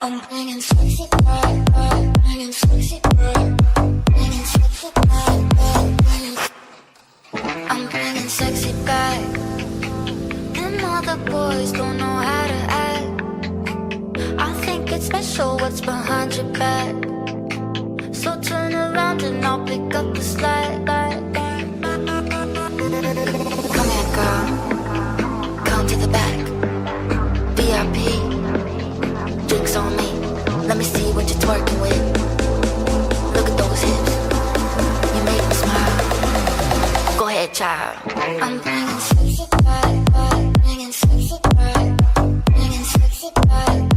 I'm bringing sexy back, bringing sexy back, bringing sexy back, I'm bringing sexy back. And all the boys don't know how to act. I think it's special what's behind your back. So turn around and I'll pick up the slack. Come here, girl. Come to the back. VIP. Drinks on me. Let me see what you're twerking with. Look at those hips. You make me smile. Go ahead, child. I'm bringing sexy back, bringing sexy back, bringing sexy back,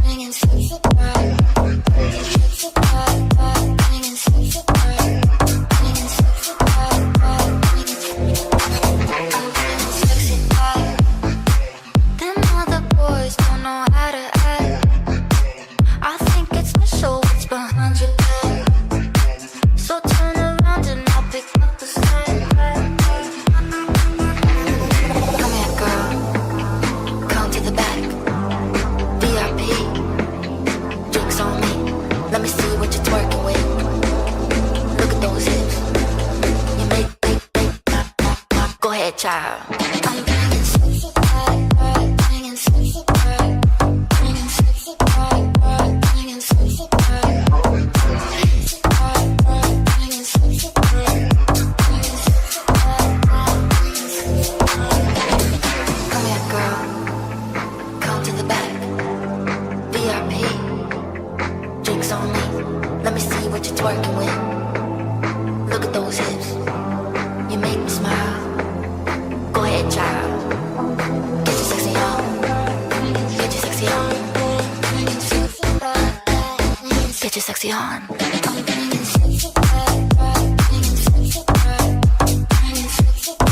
bringing sexy back, bringing sexy back, bringing sexy back, bringing sexy back, bringing sexy back. Them other boys don't know how to act. I think it's special what's behind your back. So turn around and I'll pick up the slack. Come here, girl. Come to the back. VIP. Drinks on me. Let me see what you're twerking with. Look at those hips. You make go ahead, child. I'm bringing sexy back, bringing sexy back, bringing sexy back, bringing sexy back, bringing sexy back, bringing sexy back, bringing sexy back, bringing sexy back. Come here, girl. Come to the back. VIP. Drinks on me. Let me see what you're twerking with. Look at those hips. You make me smile. Go ahead, child. Get your sexy on. Get your sexy on. Get your sexy on. I'm bringing sexy back, bringing sexy back, bringing sexy back, bringing sexy back, bringing sexy back,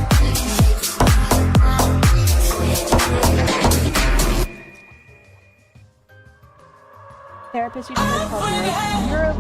bringing sexy back, bringing sexy Therapist usually tells me, like, you're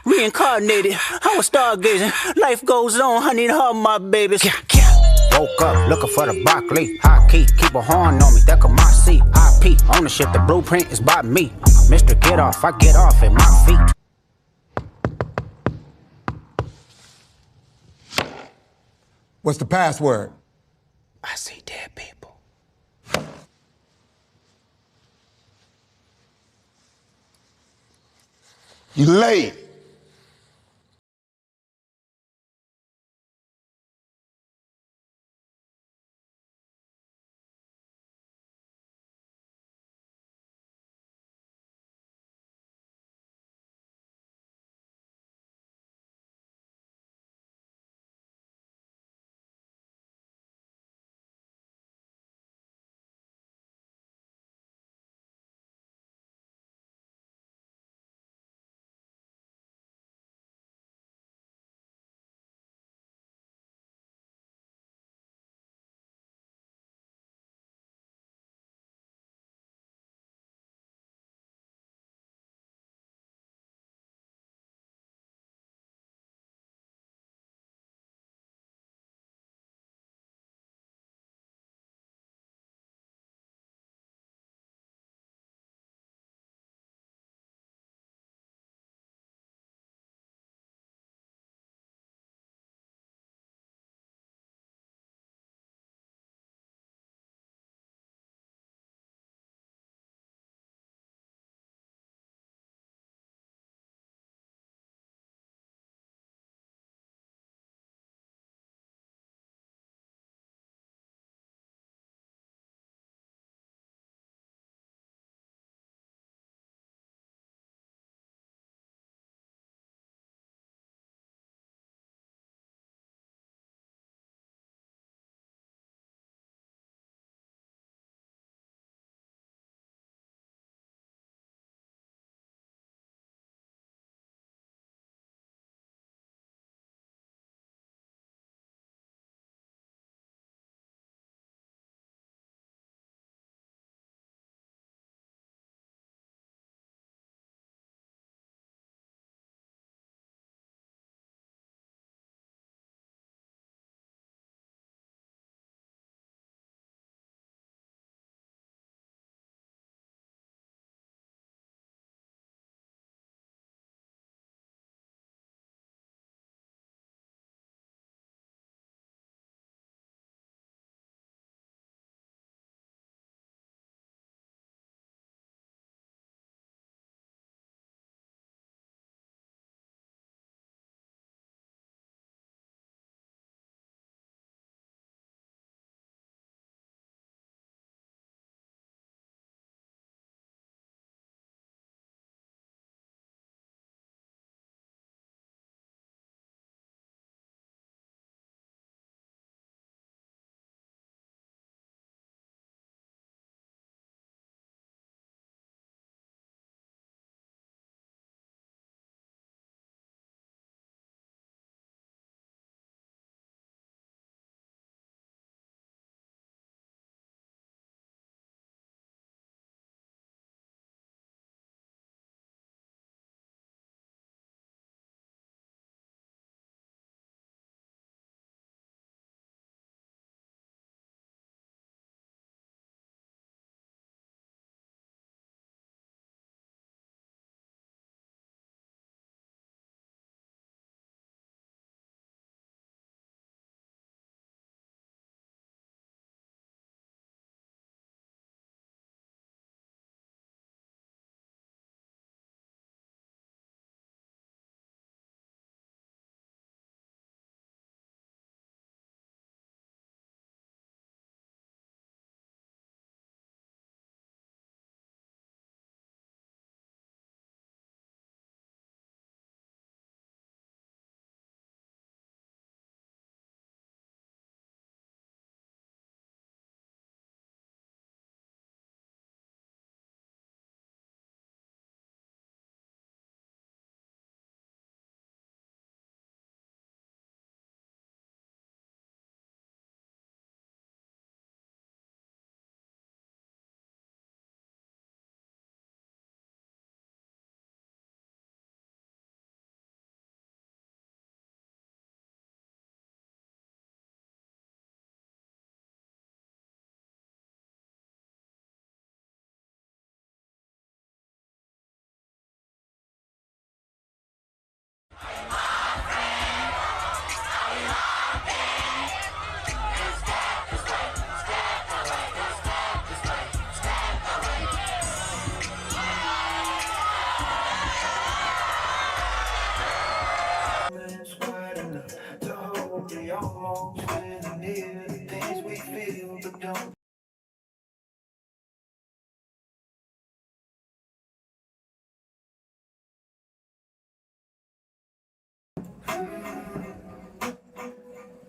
reincarnated. I was stargazing. Life goes on. I need her, my babies. Woke up looking for the broccoli. High key, keep a horn on me. That could my seat. IP ownership. The blueprint is by me. Mr. Get Off, I get off at my feet. What's the password? I see dead people. You late.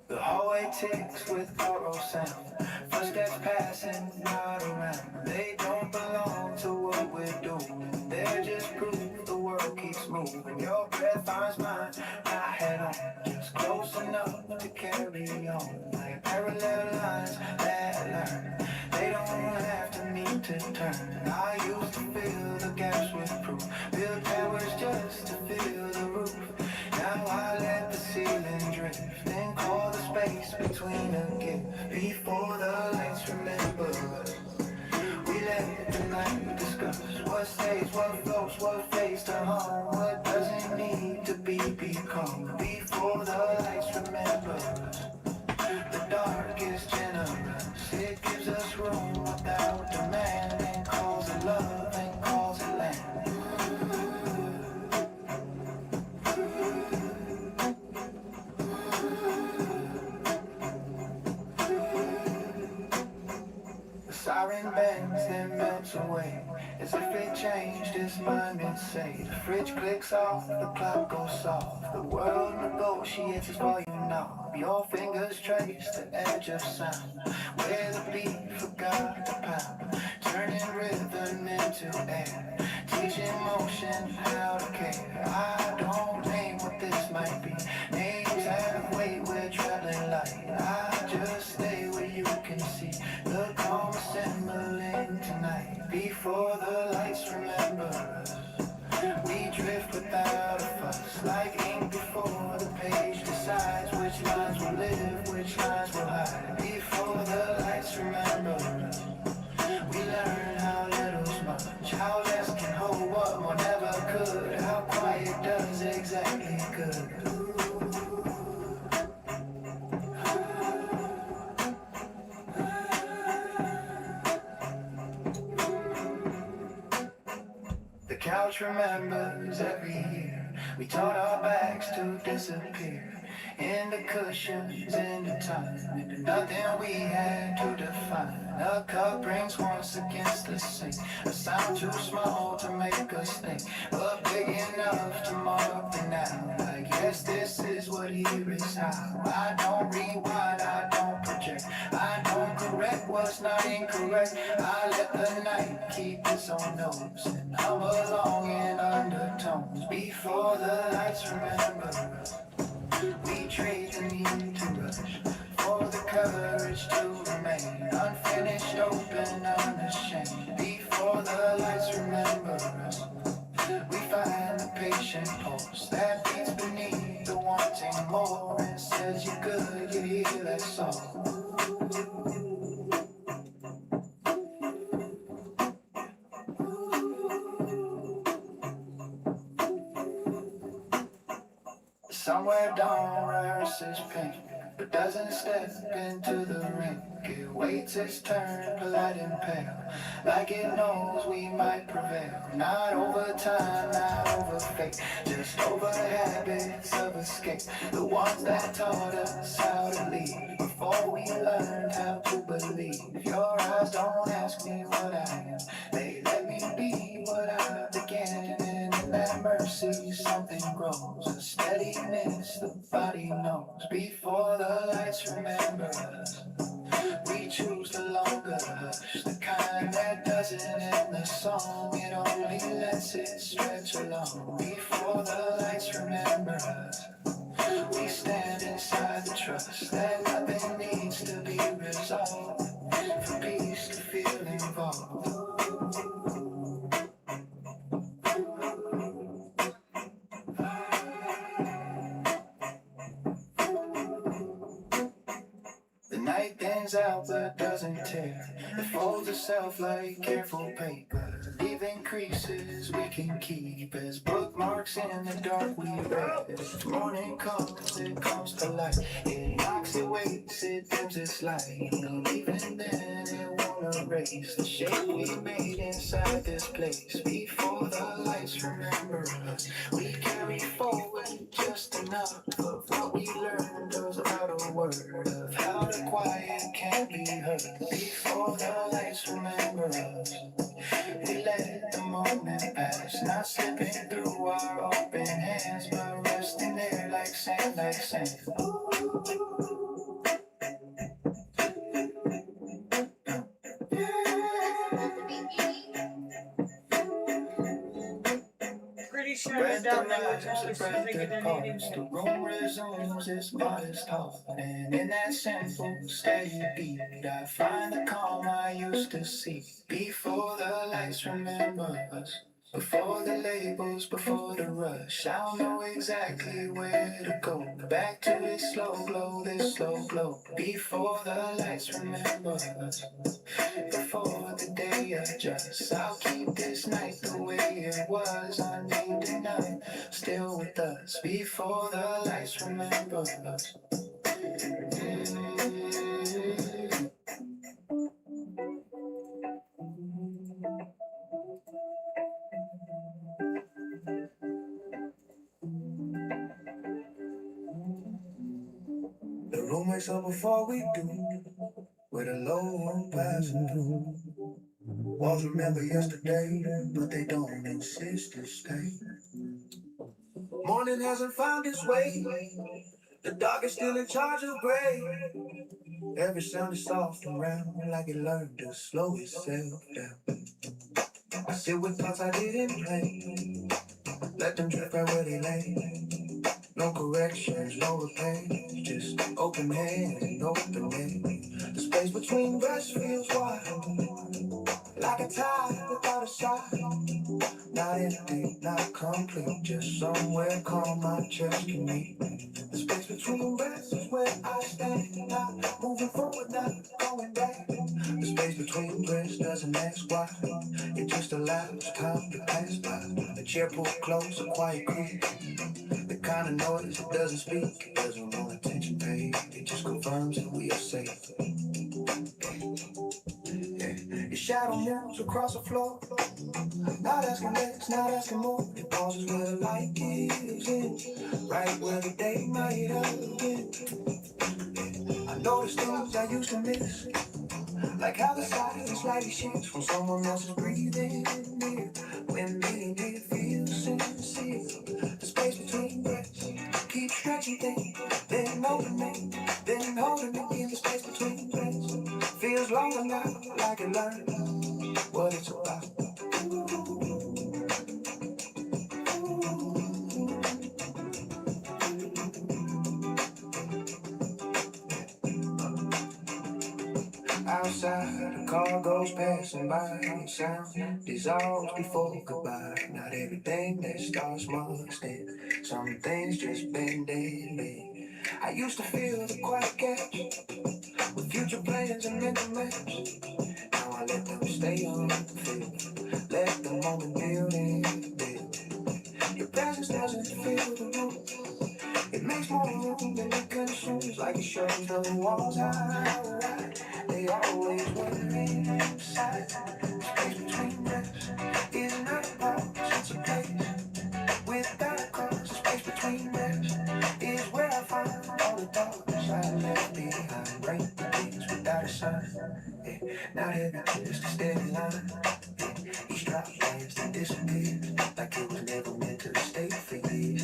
The hallway ticks with borrowed sound. Footsteps passing not around. They don't belong to what we're doing. They're just proof the world keeps moving. Your breath finds mine, my head on. Just close enough to carry on. Like parallel lines that learn. They don't have to need to turn. I used to fill the gaps with proof. Build towers just to fill the roof. Now I let the ceiling drift and call the space between a gift. Before the lights remember us, we let the night discuss what stays, what floats, what fades to home, what doesn't need to be become. Before the lights remember us, the dark is generous. It gives us room without demand and calls it love and calls it land. Siren bangs, then melts away. As if it changed its mind and say. The fridge clicks off, the clock goes soft. The world negotiates its volume knob. Your fingers trace the edge of sound, where the beat forgot to pound. Turning rhythm into air, teaching motion how to care. I don't name what this might be. Names have weight, we're traveling light. I just stay where you can see the calm assembling tonight. Before the lights remember us, we drift without a fuss. Like ink before the page decides which lines will live, which lines will hide. Before the lights remember us, we learn how little's much, how less can hold what more never could, how quiet does exactly good. The couch remembers every year we taught our backs to disappear in the cushions, in the time, into nothing we had to define. A cup rings once against the sink, a sound too small to make us think, but big enough to mark the now. I guess this is what here is how. I don't rewind, I don't project, I don't correct what's not incorrect. I let the night keep its own notes and hum along in undertones. Before the lights remember us, we trade the need to rush for the courage to remain unfinished, open, unashamed. Before the lights remember us, we find the patient pulse that beats beneath the wanting more and says you're good, you hear that song. Somewhere dawn rehearses pink, but doesn't step into the ring. It waits its turn, polite and pale, like it knows we might prevail. Not over time, not over fate, just over habits of escape. The ones that taught us how to lead before we learned how to believe. Your eyes don't ask me what I am, they let me be what I began. And in that mercy something grows, a steadiness the body knows. Before the lights remember us, we choose the longer hush, the kind that doesn't end the song, it only lets it stretch along. Before the lights remember us, we stand inside the trust that nothing needs to be resolved, for peace to feel involved. The night thins out but doesn't tear. It folds itself like careful paper, leaving creases we can keep as bookmarks in the dark we read. Morning comes, it comes to light. It knocks, it waits, it dims its light. Even then it won't erase the shape we made inside this place. Before the lights remember us, we carry forward just enough of what we learned without a word of how the quiet can be heard. Before the lights remember us, we let the moment pass, not slipping through our open hands, but resting there like exact same. Pretty sure I Breath doubt they would arrives, tell the us to breath make it an departs, the eating. room resumes its modest talk. And in that simple, steady beat, I find the calm I used to seek. Before the lights remember us, before the labels, before the rush, I'll know exactly where to go. Back to this slow glow, this slow glow. Before the lights remember us, before the day adjusts, I'll keep this night the way it was. Unnamed and none, still with us. Before the lights remember us. The room wakes up before we do, with a low room passing through. Walls remember yesterday, but they don't insist to stay. Morning hasn't found its way. The dark is still in charge of gray. Every sound is soft and round, like it learned to slow itself down. I sit with thoughts I didn't plan, let them drift right where they lay. No corrections, no repairs, just open hand and open end. The space between breaths feels wide, like a tide without a side. Not empty, not complete, just somewhere calm my chest can meet. The space between breaths is where I stand, not moving forward, not going back. The space between breaths doesn't ask why, it just allows time to pass by. The chair pulled close, a quiet creak, the kind of noise it doesn't speak, it doesn't want attention paid, it just confirms that we are safe. Your shadow moves across the floor, not asking less, not asking more. It pauses where the light gives in, right where the day might have been. I notice things I used to miss, like how the silence slightly shifts from someone else's breathing near. When being near feels sincere, the space between breaths keep stretching things, then opening, then holding it in. The space between breaths feels long enough, like it learned what it's about. Outside, a car goes passing by, sound dissolves before goodbye. Not everything that starts must end, some things just bend and bend. I used to feel the quiet gaps, with future plans and mental maps. Now I let them stay on the field, let the moment build and build. Your presence doesn't fill the room, it makes more room than it consumes, like it shows the walls are right. They always were inside. Space between breaths is not a pause, it's a place without a cause. The space between breaths is where I find all the thoughts I left behind. Break the things without a sign. Not everything is a steady line. Each drop lands and disappears, like it was never meant to stay for years.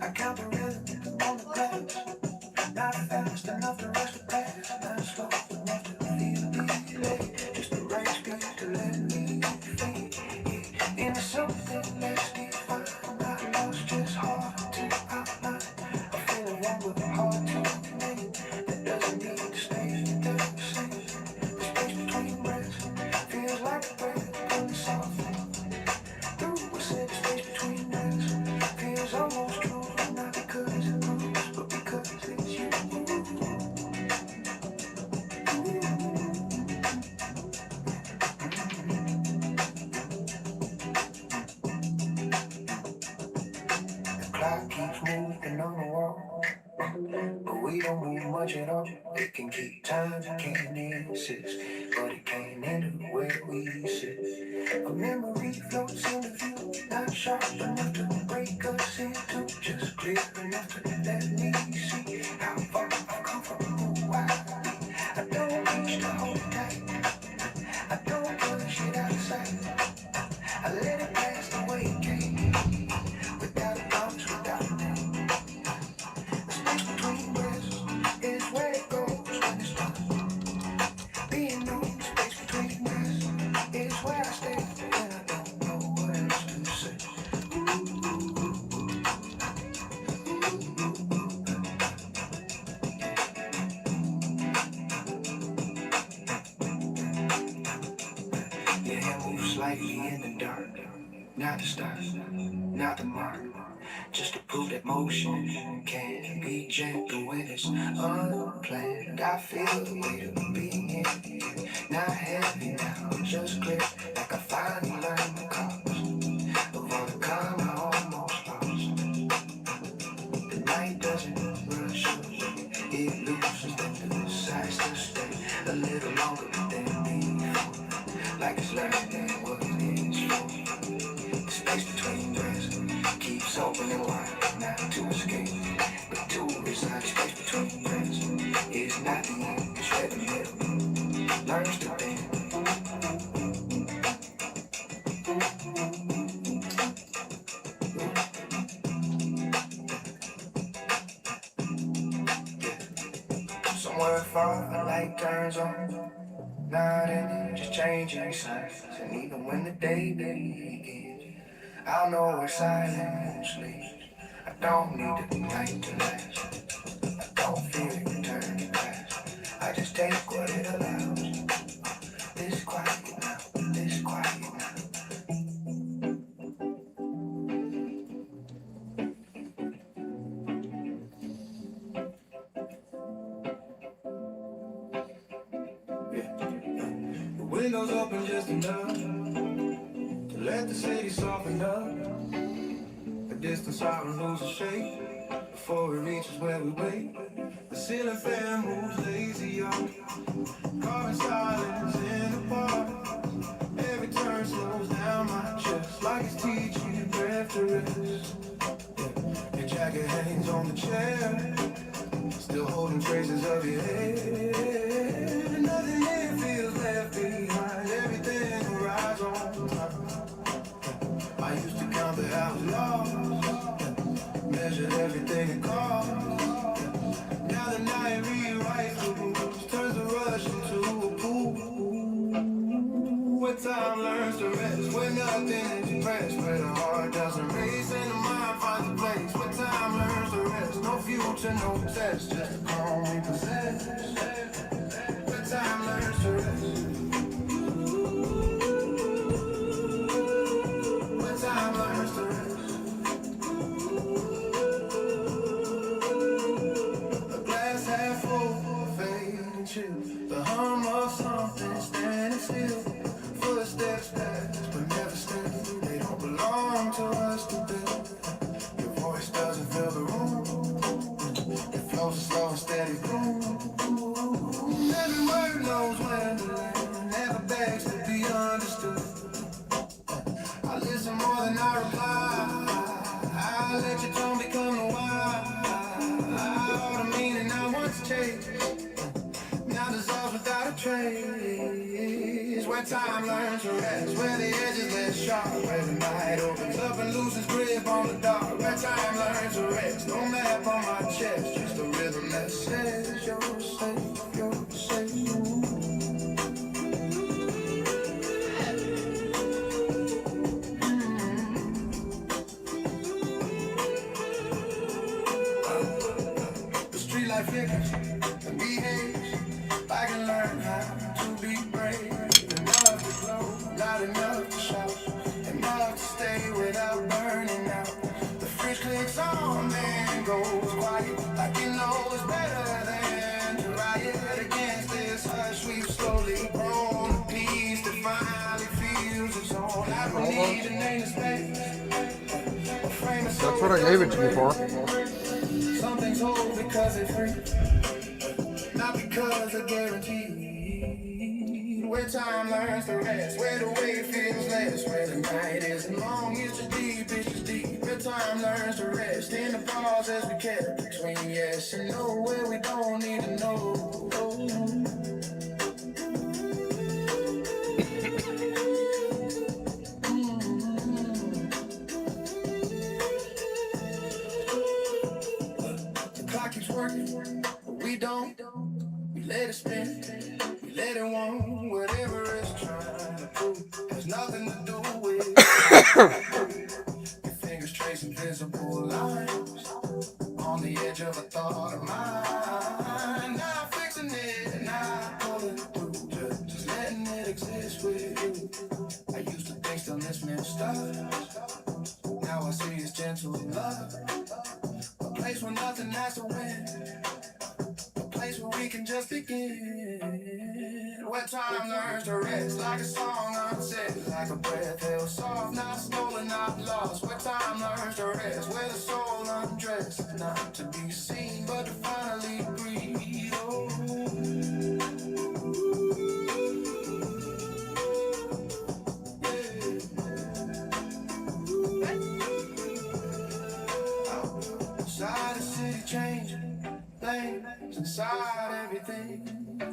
I count the rhythm on the glass, not fast enough to rush the past, not slow enough to feel the delay, just the right speed to let me fade into something less defined. Not lost, just hard to outline. A feeling one with hard to name, that doesn't need to stay the same. The space between breaths feels like a breath in the soft through a set space between breaths feels almost true. Not because it moves, but because it's you. The clock keeps moving on the wall, but we don't move much at all. It can keep time, it can't insist, but it can't enter where we sit. A memory floats in the view, not sharp enough to break us into, just clear enough to let me see how far I've come from who I be. I don't reach to hold it tight, I don't push it out of sight, I let it pass the way it came, without a promise, without a name. slightly in the dark. Not the start, not the mark. Just to prove that motion can be gentle when it's unplanned. I feel the weight of being here. Not heavy now, just grip. Like I finally learned the cost of all the calm I almost lost. The night doesn't rush us, it loses, then decides to stay a little longer than before. Like it's learning what it is for. The space between breaths keeps opening wide, not to escape, but to reside. The space between breaths is not the end, it's where the middle learns to bend. Somewhere far, the light turns on. Not ending, just changing sides. And even when the day begins, I'll know where silence leads. I don't need the night to last. I don't fear it turning fast. I just take what it allows. This quiet now, this quiet now. Windows open just enough to let the city soften up. The distance out and lose a shape before it reaches where we wait. The ceiling fan moves lazy up, carving silence in the park. Every turn slows down my chest, like it's teaching your breath to rest. Your jacket hangs on the chair, still holding traces of your head. Nothing here feels left behind, everything will rise on time. I used to count the hours lost, measured everything it cost. Now the night rewrites the rules, turns the rush into a pool. Where time learns to rest, where nothing is pressed, where the heart doesn't race and the mind finds a place. Where time learns to rest, no future, no test, just a calm we possess. Where time learns to rest. Where time learns to rest. A glass half full, fading chill. The hum of something standing still. Footsteps pass, but never stay. They don't belong to us to build. Your voice doesn't fill the room. It flows a slow and steady groove. Every word knows when to land. Never begs to be understood. I listen more than I reply. I let your tone become the why. All the meaning I once chased now dissolves without a trace. Where time learns to rest, where the edge is less sharp, where the night opens up and loses grip on the dark. Where time learns to rest, no map on my chest, just a rhythm that says you're safe, you're safe. The street light flickers and behaves. I can learn how to be brave. Enough to glow, not enough to shout. Enough to stay without burning out. The fridge clicks on, then goes quiet. Like you know it's better than to riot against this hush. We've slowly grown a piece that finally feels its own. I don't need a name to space. That's what I gave it to you for. Some things hold because they're free, not because they're guaranteed. Where time learns to rest, where the way feels less, where the night isn't long, it's just deep, it's just deep. Where time learns to rest, in the pauses we kept between yes and no, where we don't need to know. Keeps working, but we don't. We let it spin, we let it want whatever it's trying to prove. Has nothing to do with your fingers trace invisible lines on the edge of a thought of mine. Not fixing it, not pulling through, just letting it exist with you. I used to think dismissed us. Now I see it's gentle love. A place where nothing has to win. A place where we can just begin. Where time learns to rest, like a song unsaid, like a breath held soft, not stolen, not lost. Where time learns to rest, where the soul undressed, not to be seen, but to finally breathe. Oh. Inside the city changing, flames inside everything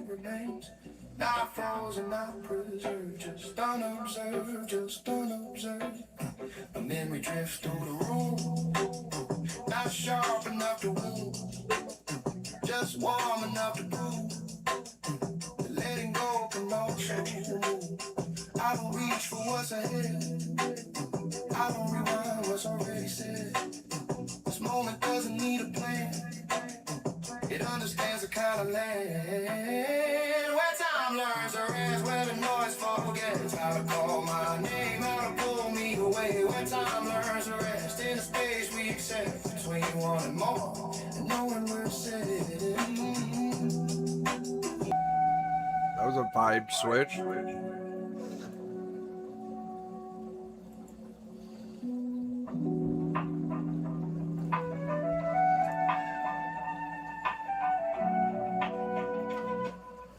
remains. Not frozen, not preserved, just unobserved, just unobserved. A memory drifts through the room, not sharp enough to wound, just warm enough to prove. Letting go can motion. I don't reach for what's ahead, I don't rewind what's already said. This moment doesn't need a plan, it understands the kind of land where time learns to rest, where the noise forgets how to call my name, how to pull me away. Where time learns to rest in the space we accept between one and more, and knowing we're safe. That was a vibe switch.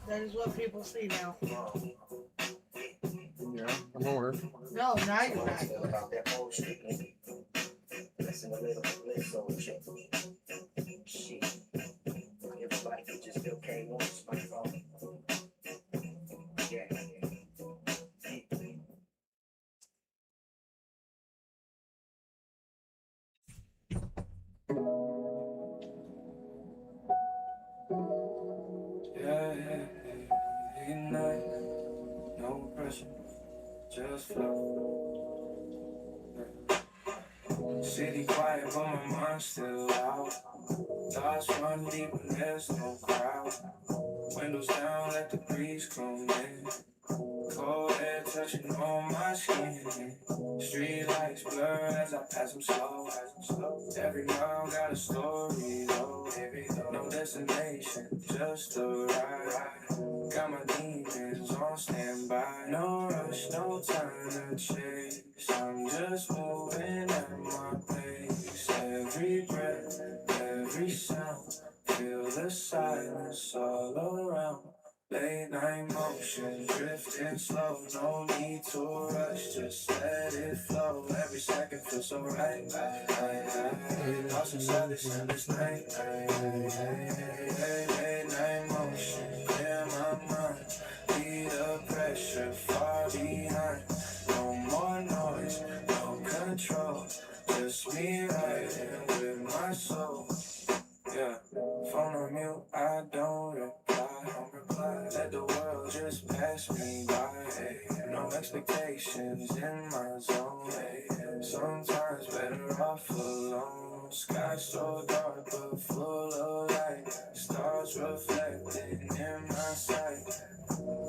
That is what people see now. Yeah, I'm aware. No, now you're not. Night, no pressure, just flow. City quiet, but my mind's still out. Thoughts run deep when there's no crowd. Windows down, let the breeze come in. Cold air touching on my skin. Street lights blur as I pass them slow. Every mile got a story though. No destination, just a ride. Got my demons on standby. No rush, no time to chase. I'm just moving at my pace. Every breath, every sound. Feel the silence all around. Late night motion, drifting slow. No need to rush, just let it flow. Every second feels so right. Lost inside this endless night. Late night motion, clear my mind. Leave the pressure far behind. No more noise, no control. Just me riding with my soul. Yeah, phone on mute, I don't reply. Let the world just pass me by. Hey, no expectations in my zone. Hey, sometimes better off alone. Sky so dark but full of light. Stars reflecting in my sight.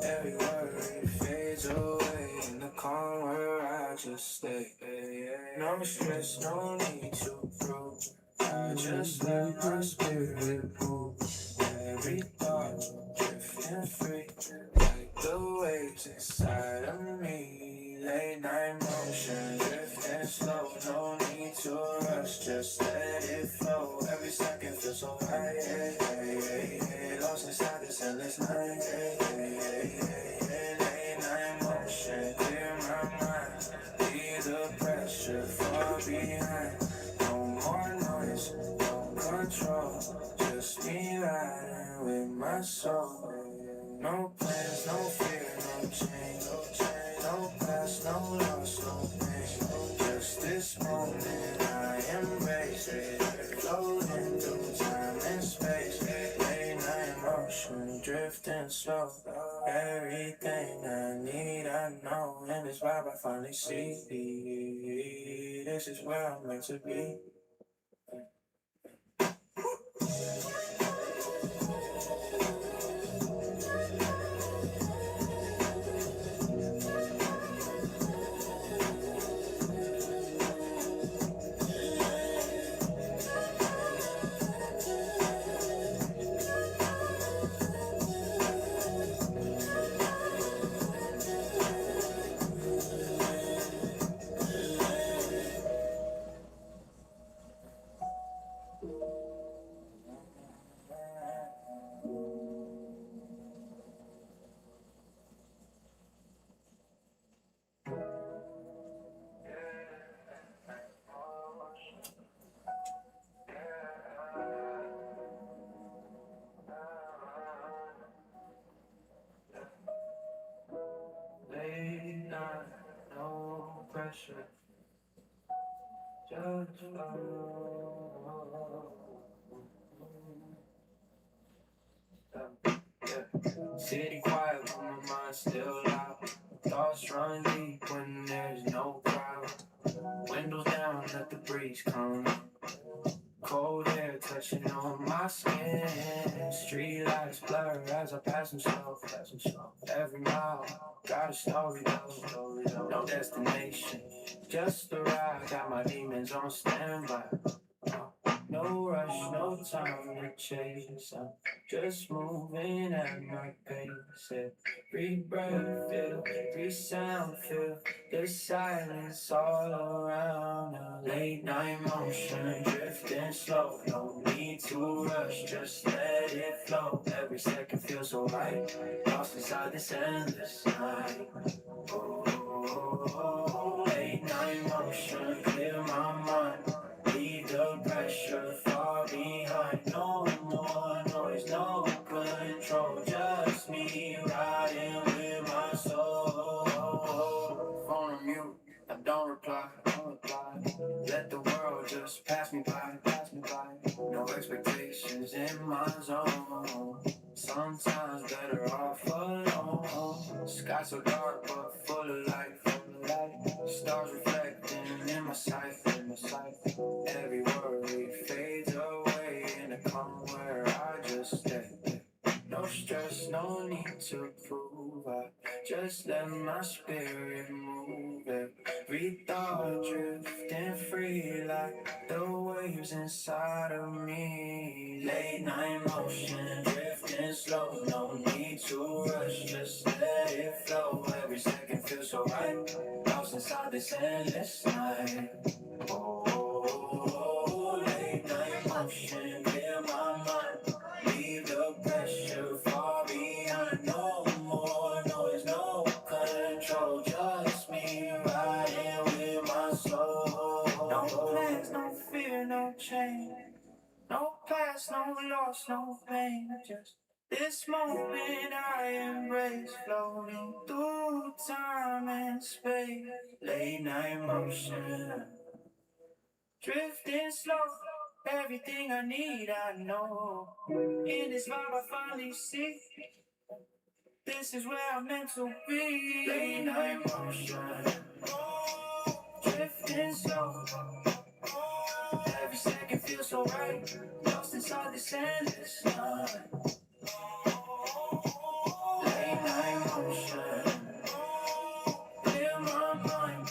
Every word fades away in the calm where I just stay. No stress, no need to prove. I just let my spirit move. Every thought drifting free, like the waves inside of me. Late night motion, drifting slow. No need to rush, just let it flow. Every second feels so right. Lost inside this endless night. Late night motion, clear my mind. Leave the pressure far behind. No more noise, no control. Just me riding with my soul. No plans, no fear, no change. No past, no loss, no pain. Just this moment I embrace it. Floating through time and space. Late night motion, drifting slow. Everything I need, I know. In this vibe I finally see. This is where I'm meant to be. pressure. Just yeah. City quiet, but my mind still loud. Thoughts run deep when there's no crowd. Windows down, let the breeze come. Cold air touching on my skin. Street lights blur as I pass them slow. Every mile, got a story though. No destination, just a ride. Got my demons on standby. No rush, no time to chase. I'm just moving at my pace. Every breath, feel every sound, feel the silence all around. A late night motion, drifting slow. No need to rush, just let it flow. Every second feels so right, lost inside this endless night. Oh, late night motion, clear my mind. Leave the pressure far behind. No more noise, no control. Just me riding with my soul. Phone on mute, I don't reply. Let the world just pass me by. No expectations in my zone. Sometimes better off alone. Sky so dark but full of light. Stars reflecting in my sight. Every worry fades away in a calm where I just stay. No stress, no need to prove. I just let my spirit move. Every thought drifting free like the waves inside of me. Late night motion, drifting slow. No need to rush, just let it flow. Every second feels so right, lost inside this endless night. Oh, late night motion, clear my mind. Leave the pressure far behind. No more noise, no control. Just me riding with my soul. No plans, no fear, no change. No past, no loss, no pain. Just this moment I embrace, floating through time and space. Late night motion, drifting slow. Everything I need, I know. In this vibe, I finally see this is where I'm meant to be. Late night motion, drifting slow. Every second feels so right, lost inside this endless night. Late night motion, clear my mind.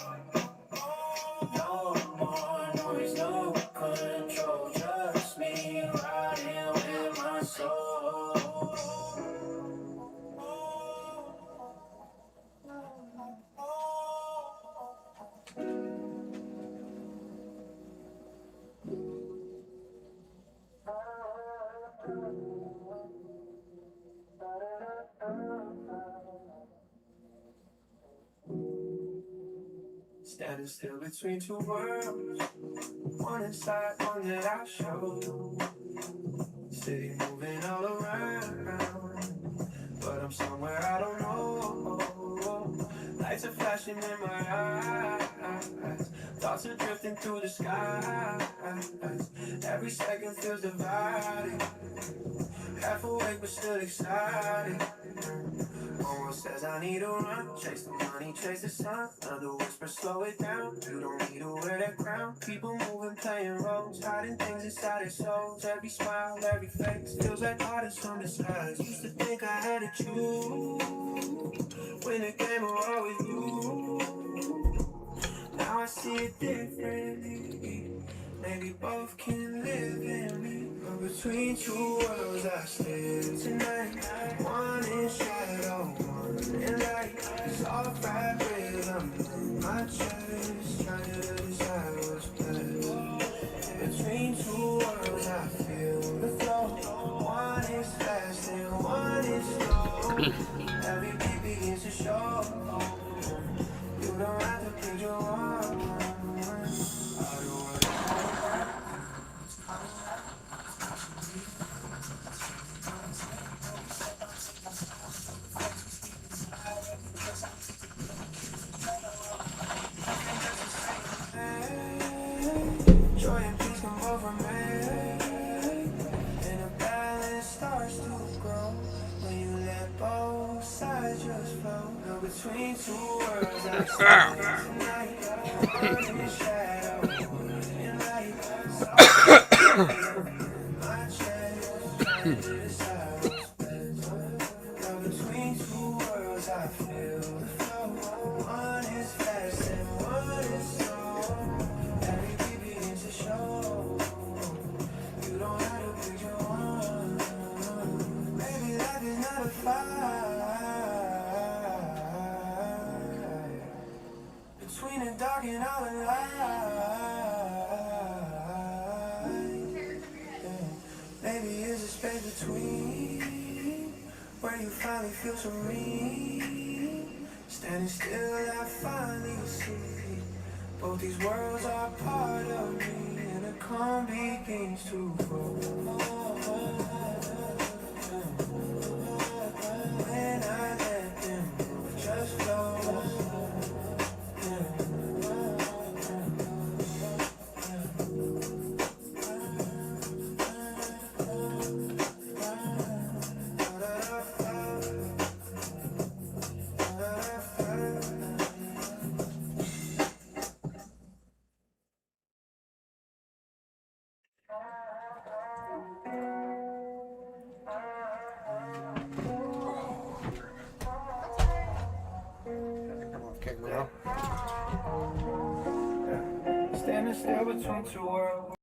No more noise, no control. Just me riding with my soul. Standing still between two worlds, one inside, one that I show. City moving all around, but I'm somewhere I don't know. Lights are flashing in my eyes, thoughts are drifting through the sky. Every second feels divided, half awake but still excited. One says I need to run, chase the money, chase the sun. Another whisper, slow it down. You don't need to wear that crown. People moving, playing roles, hiding things inside their souls. Every smile, every face feels like artists from the skies. Used to think I had to choose when the game will always lose. Now I see it differently. Maybe both can live in me. But between two worlds I stand tonight. One in shadow, one in light. It's all vibrate, I'm in my chest, trying to decide what's best. Between two worlds I feel the flow. One is fast and one is slow. Every beat begins to show. You don't have to pick your one. Between two worlds, I feel the flow. One is fast and one is slow. Every beat begins to show. You don't have to pick your one. Maybe life is not a fight between the dark and all the light. Maybe it's a space between where you finally feel serene. Standing still, I finally see both these worlds are part of me, and the calm begins to grow. When I let them just flow. Okay, girl. Standing still between two worlds.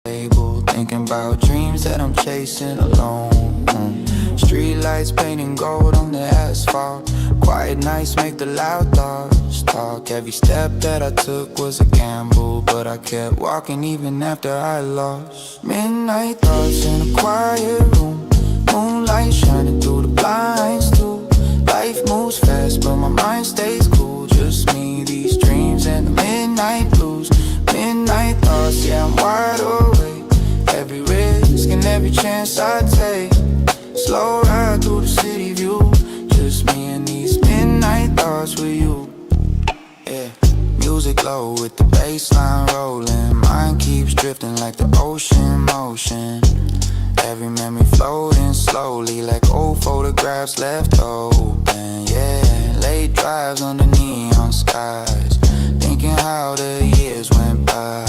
Thinking about dreams that I'm chasing alone. Street lights painting gold on the asphalt. Quiet nights make the loud thoughts talk. Every step that I took was a gamble, but I kept walking even after I lost. Midnight thoughts in a quiet room. Moonlight shining through the blinds too. Life moves fast, but my mind stays cool. Just me, these dreams, and the midnight blues. Midnight thoughts, yeah, I'm wide awake. Every risk and every chance I take. Slow ride through the city view. Just me and these midnight thoughts with you. Yeah, music low with the bass line rolling. Mind keeps drifting like the ocean motion. Every memory floating slowly like old photographs left open. Yeah, late drives under neon skies, thinking how the years went by.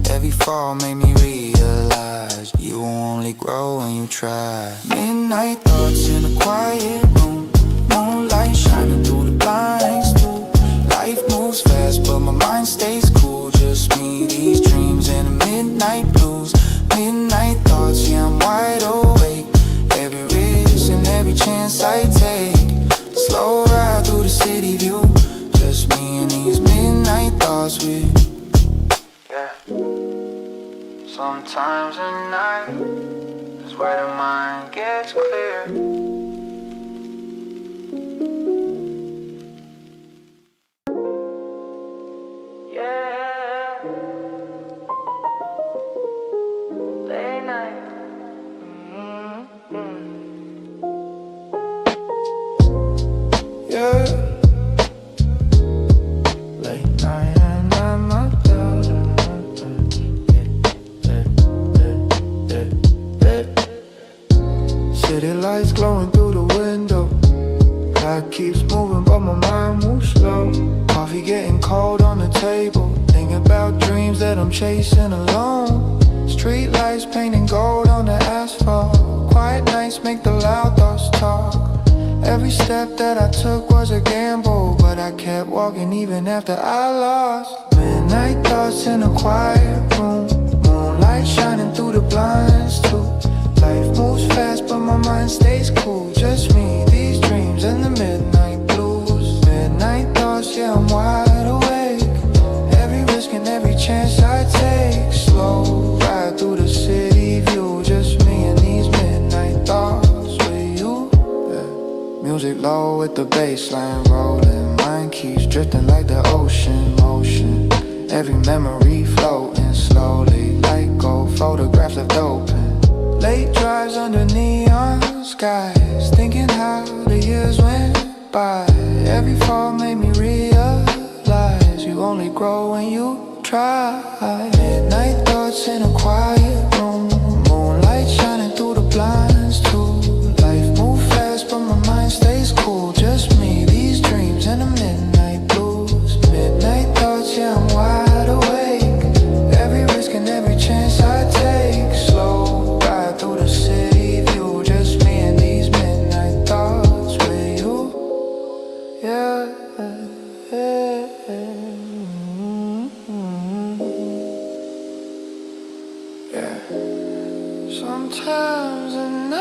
Every fall made me realize you only grow when you try. Midnight thoughts in a quiet room. Moonlight shining through the blinds too. Life moves fast but my mind stays cool. Just me, these dreams, and the midnight blues. Midnight thoughts, yeah, I'm wide awake. Every risk and every chance I take. Slow ride through the city view. Just me and these midnight thoughts with you. Sometimes at night is where the mind gets clear. Yeah, late night. Yeah, late night and I'm up there. City lights glowing through the window. Clock keeps moving but my mind moves slow. Coffee getting cold on the table. Thinking about dreams that I'm chasing alone. Street lights painting gold on the asphalt. Quiet nights make the loud thoughts talk. Every step that I took was a gamble, but I kept walking even after I lost. Midnight thoughts in a quiet room. Moonlight shining through the blinds too. Life moves fast but my mind stays cool. Just me, these dreams, and the midnight blues. Midnight thoughts, yeah, I'm wide awake. Every risk and every chance I take. Slow ride through the city view. Just me and these midnight thoughts with you. Yeah. Music low with the bass line rolling. Mind keeps drifting like the ocean motion. Every memory floating slowly like gold photographs left open. Late drives under neon skies, thinking how the years went by. Every fall made me realize you only grow when you try. Midnight thoughts in a quiet room. Moonlight shining through the blinds too. Life moves fast but my mind stays cool. Just me, these dreams, and the midnight blues. Midnight thoughts, yeah, I'm wide awake. Every risk and every chance I take. Slow ride through the city view. Just me and these midnight thoughts with you. Yeah, yeah, yeah. Sometimes at night